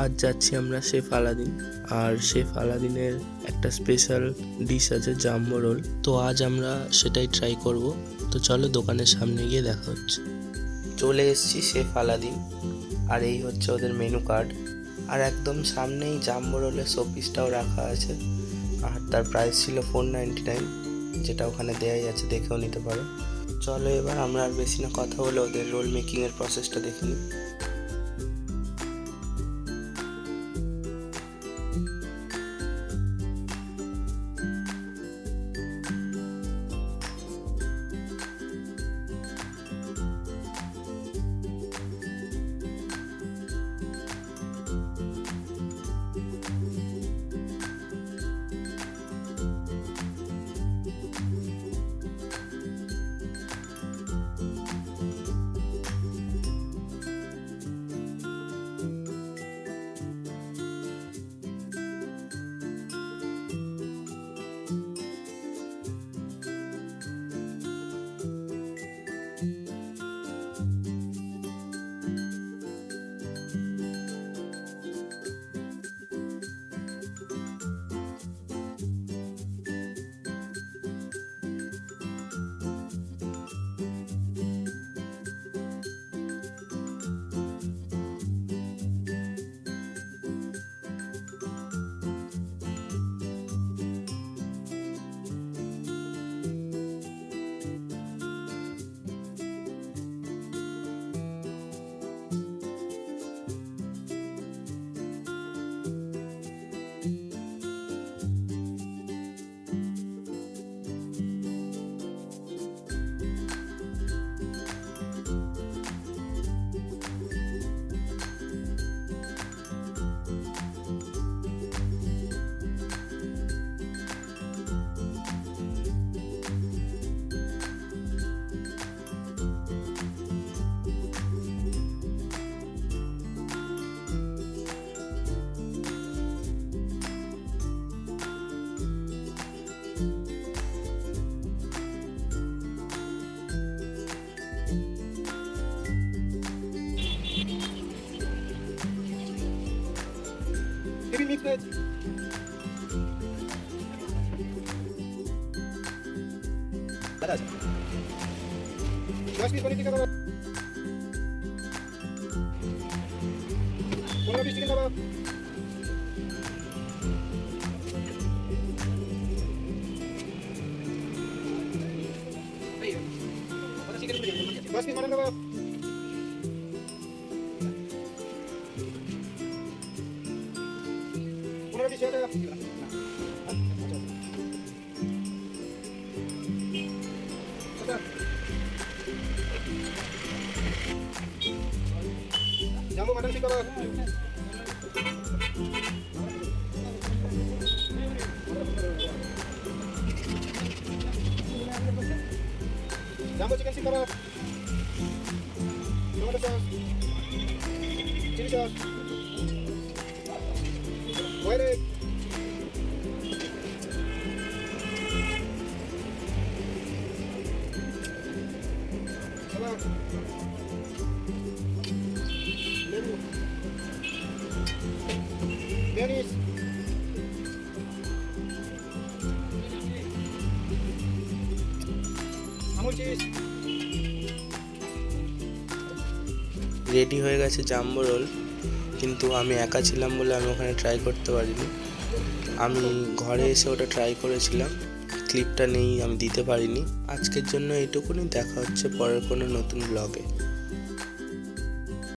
আজ যাচ্ছি আমরা শেফ আলাদিন। আর শেফ আলাদিনের একটা স্পেশাল ডিশ আছে জাম্বো রোল। তো আজ আমরা সেটাই ট্রাই করব। তো চলো দোকানের সামনে গিয়ে দেখা হচ্ছে। চলে এসেছি শেফ আলাদিন, আর এই হচ্ছে ওদের মেনু কার্ড। আর একদম সামনেই জাম্বো রোলের শোপিসটাও রাখা আছে, আর তার প্রাইস ছিল 499, যেটা ওখানে দেয়াই আছে, দেখেও নিতে পারো। চলো এবার আমরা আর বেশি না কথা বলে ওদের রোল মেকিংয়ের প্রসেসটা দেখে নিই। Maybe mix veg. दादा अच्छा 10 piece paneer tikka kebab 15 piece chicken kebab 10 piece mutton kebab jumbo mutton seekh kebab jumbo chicken seekh kebab tomato sauce chilli sauce white egg mayonnaise Amul cheese ready হয়ে গেছে জাম্বো রোল, কিন্তু আমি একা ছিলাম বলে আমি ওখানে ট্রাই করতে পারিনি। আমি ঘরে এসে ওটা ট্রাই করেছিলাম, ক্লিপটা নেই, আমি দিতে পারিনি। আজকের জন্য এইটুকুনি। দেখা হচ্ছে পরের কোনো নতুন ব্লগে।